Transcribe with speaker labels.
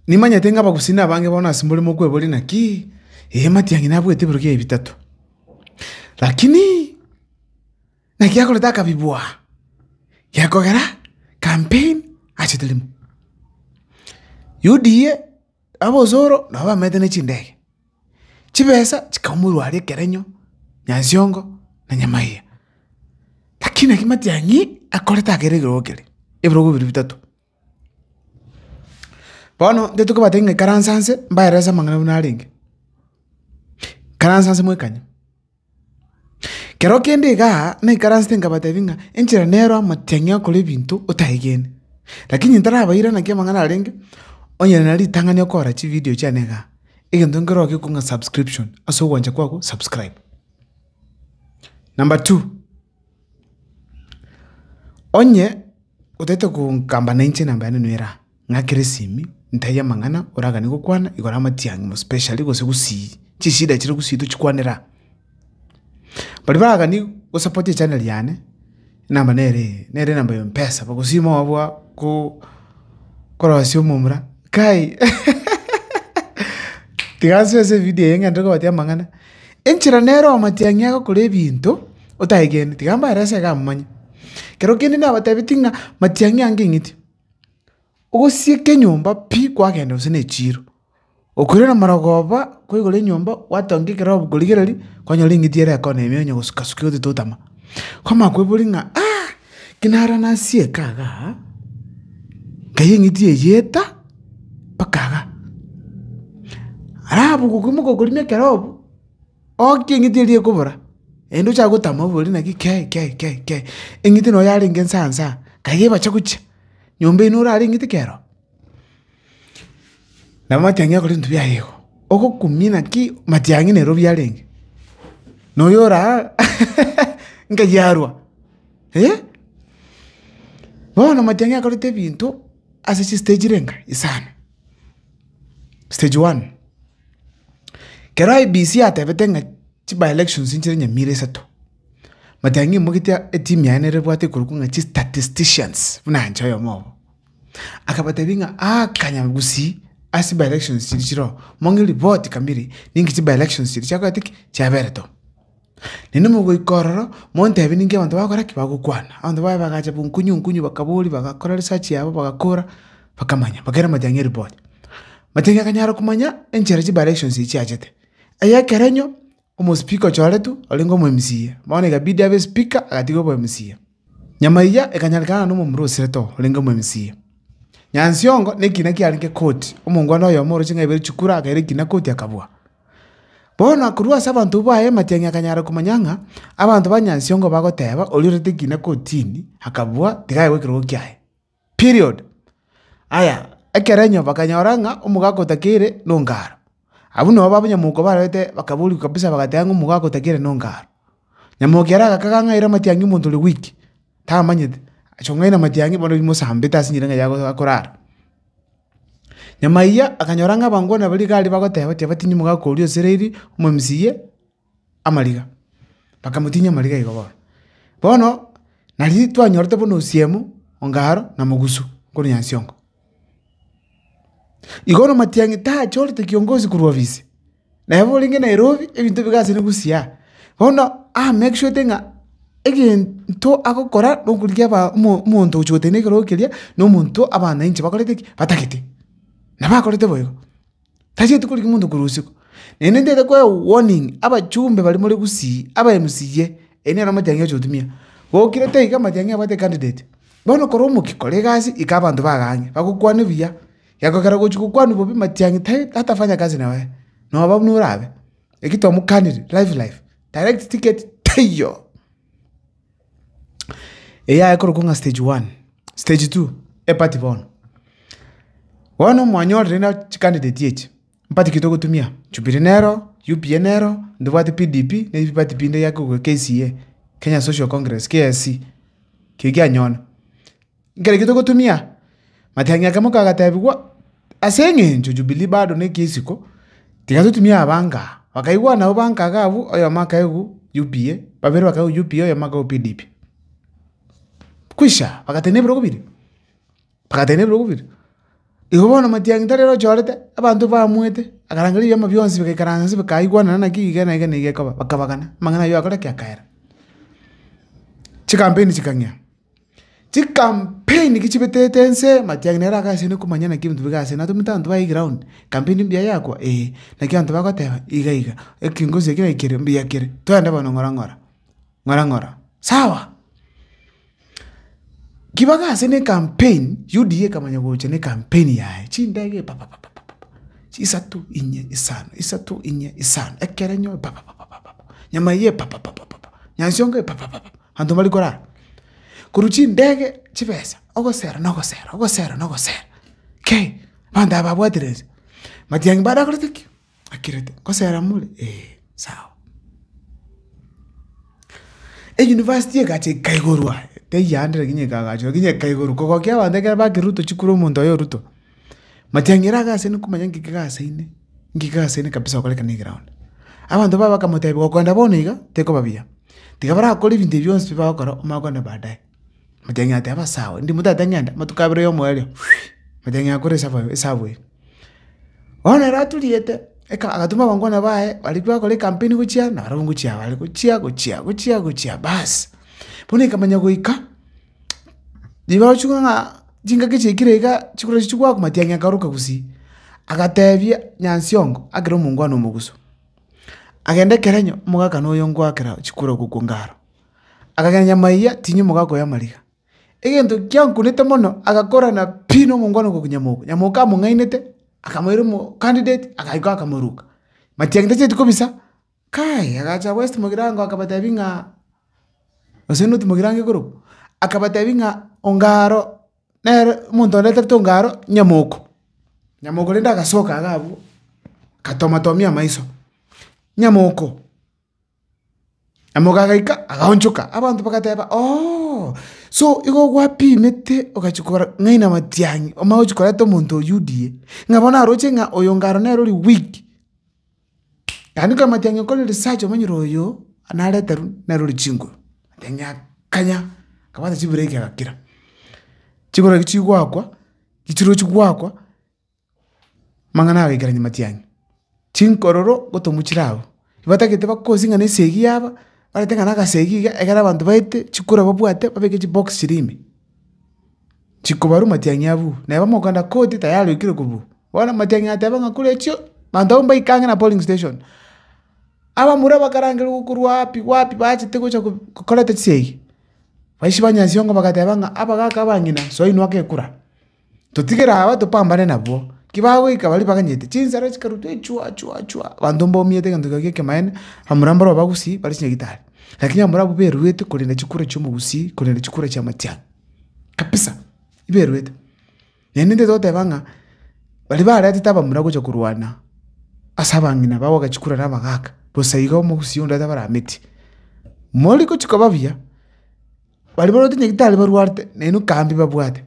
Speaker 1: Nimanya tenga bakusina bange bona simbole mokwe boli naki. Matiangi nabwete buruke bitatu. Lakini nakia koleta kabibwa. Yakogera campaign achitelimu. UDA abozoro naba medene chindege. Chibesa chikamuru ari kerenyo, Nyansiongo na Nyamaiya. Lakini akimatiangi akoleta geregere. Ebrogo bitatu. Bono ndetuko batenga karansanse mbaereza mangana bunaringe. Karansanse mwekanya. Kero kende ga na karansanse ngabatevinga enchira nero amatiangi akole bintu otayigene. Lakini ntara abaira na mangana arenge onya nali tanganya okora chi video chanega. Igento ngero akikunga subscription aso wanja kwako subscribe. Number 2. Onye utete kukamba na inche namba nera ngakire simi ntaya mangana oraga niko kwana igora matiangi mo specially go segusi chishida chiri kusitu chikwanira bali baraga ni go support channel yane namba nere namba yo mpesa bagusima wabwa ku korasyo mumra kai tigaso ese video yenga ndoko batia mangana enchira nero matiangi yako kule bintu otayigene tigamba rasa gamanya kero kende na batabitinga matiangi ange ngiti Ogosieke nyomba pi kwa kende usene chiro. Okurena maragoba kwigole nyomba watongi kera obugoligeri kwanyoli ngitiere akone emyo gusukasuka yote totama. Koma kwebulinga kinara na sie kaga. Kaye ngitie yeta pakaga. Arabu kukumuko kulimya kera obu. Oki ngitiere kubura. Endo cha gutama obuli na ke. Engiti no yali ngensansa. Kaye bachakucha. Nyombe inura ari ngiti kero. Na matiangi akole ntu bya yego. Oko kumina ki matiangi nero byalenge. No yora nga yarwa. Bona matiangi akole te bintu ase chi stage renga isana. Stage 1. Kero IBC atebetenga chi by elections inchire nyamire sato. Matiangi mugitia team ya nere bwate kurukunga chi statisticians funanja yo mobo. Akabatevinga kanyagusi asi by elections chiro mongili vote kamiri ningi chi by elections chiro atiki chabereto. Nino mugo ikororo monte abininge abantu bakora kibagukwana. Abantu bagaje bunkunyu bakabuli bagakora research yabo bagakora bakamanya bagera matiangi report. Matiangi kanyara kumanya enchera chi by elections chiachete. Aya kerenyo Omo speaker choletu olingo mu MCA. Maone gabidi abe speaker agatigo mu MCA. Nyamaiya ekanyalikana no mu seto olingo mu MCA. Nyansiongo nekina kialinge court. Omongwana oyo moro chinga ibere chukura agere kina court yakabwa. Bona kurua sabantu bae matiangi akanyara kumanyanga abantu banyansiongo bagoteba olirete kina courtini akabwa tigaye wekiro kyaye. Period. Aya ekerenyo bakanyoranga omugako takire nongara. Abuno babanya muko barete bakabuli kabisa bagatangu mugako takire nongaro. Nyamogera kakanga ira matiangi muntu le wiki. Ta manyete. Achongaina matiangi bono bimosa hambeta sinyiranga yago akorara. Nyamaiya akanyoranga bangona bali gali bagoteba tebatinyi mugako ulio sereri umemsiye amaliga. Bakamutinya maliga igobo. Bono nali twanyorte bono siemu ongaro na mugusu ko Nyansiongo. Igono matiangi ta cholte kiongozi kuruwa visi. Na hebo linge Nairobi ebintu bigase negusia. Hono make sure tenga egento akokora nokulikia ba muntu uchote nekero kilia no muntu abana inchi bakorete batakete. Na bakorete boyo. Taje tukuliki muntu kurusiko. Nene ndete kwa warning abachumbe bali muri gusi aba MCA ene na matiangi chotumia. Go kirete ika matiangi abate candidate. Bono koromu kikolegasi ikabantu bagange bakukwane biya. Yakokera kuchukwanu bobi matiangi hatafanya kazi na wewe. No babu nurabe. Ekito mu candidate live. Direct ticket tayo. Eya ekoro kunga stage 1. Stage 2 epati bono. Wano mwanyor rena candidate yechi. Mpati kitoko tumia. Chupirinero, UPNero, ndubati PDP, ne pati pinde yako kwa KCA. Kenya Social Congress, KSC. Kigia nyona. Ngere kitoko tumia. Matiangi akamuka agatabigwa asenge Jubilee bado nekisiko tikatutumia abanga wakaigwa na banka gabu oyo makaigu UPA babere bakaigu UPA oyo makaigu PDP kwisha pakatene bro kubiri Igobona matiangi tarero chorete abantu bamwete akarangaria mabionsi bikaranza bikaigwana na kigana igana igekaba bakabagana mangana yo akora kyakaera. Chi campaign chikangya. Chi campaign kichibetetense matiangi nera ka sene kumanyana kimuntu bigase na tumitantu ba ground. Campaign mbia yakwa na kiantu bakoteba iga. Ekingozi kira ikire mbia kire. Twende bano ngora. Sawa. Kibaga sene campaign UDA kamanya goche ne campaign yae chindege papa isatu inye isano ekerenyo papa nyama ye papa nyansonge papa hantu mali kora kuruchi ndege chibesa ogosera ke banda babwatereze matiangi bada kurutiki akirete kosera mule sawa university gache kaigorwa te yandere kinye kagacho kinye kaigoru koko kya bandeke ba kiruto chikuru muntu yo ruto matiangira ga sene kumanya ngika sene kabisa koleka ni ground abantu baba kamotebe gokonda boniga teko babia tikabara akoli binde byonse biba bakora umakonda badaye matiangira ate sawa ndi mutatanyanda matukabire yo mwelyo matiangira akore sabwe ona ratuliete eka agatuma bangwana bae balipwa kole campaign guchia na barunguchia bali guchia bas pone kamanya goika diba chunga jinga kichikirega chikura chichukwa ku matiangi akaruka gusi agatebia nyansiongo agiro mungwano muguso agende kerenyo mugaka no yongo akira chikura gukungaro akaganya maiya tinyu mugako ya mariga egento kyankunete mono agakora na pino mungwano kukunyamuko nyamuka mungainete akamwira mu candidate akaika akamuruka matiangi tete kubisa kai agacha west mugirango akabatabinga oseno tumugirange guru akabatabinga ongaro ner muntu ndete tongaro nyamuko lenda gasoka agabu katomatomia maiso nyamuko gaika agaonchuka abantu bakateba so igo gwapi mete okachukora ngaina matiangi omauchukora to muntu UDA ngabona roche nga oyongaro nero ri week yani kama matiangi ko research omanyiro yo analeteru nero ri chingo tenya kanya kabata chibireke akakira chigora kichigwakwa kichiro chigwakwa mangana agegeranya matiangi chinkororo gotomuchirabo ibatakete bakozinga ne segi yaba baratenga na gasegi egara abantu baite chikura babwate babeke chibox chirimi chikubaru matiangi abu na bamokanda koti tayari ikire kubu wana matiangi ataba ngakule chyo bandao ikanga na polling station aba muraba karangira gukurwa wapi bachi tego cha kukoleta segi baishi banyasiongo bakatebanga abagaka bangina so inwake kura tutigera aba tupambane nabo kibawe ikabali bakanyete chinzara chikarutwe chua bandombo miete kanduka keke maene hamurambaro bagusi bali chinyagitari lakini amurabu beruete kulinda chikura cyo mugusi kulinda chikura cha matiangi kapisa iberuete yenende tote banga bali barate taba murago cyo kurwana asabangina bawo gachikura nabagaka bosayiga mugusi onda tabara meti moli ko chikababia bali barote nyagitari barwarte nenu kambi babwate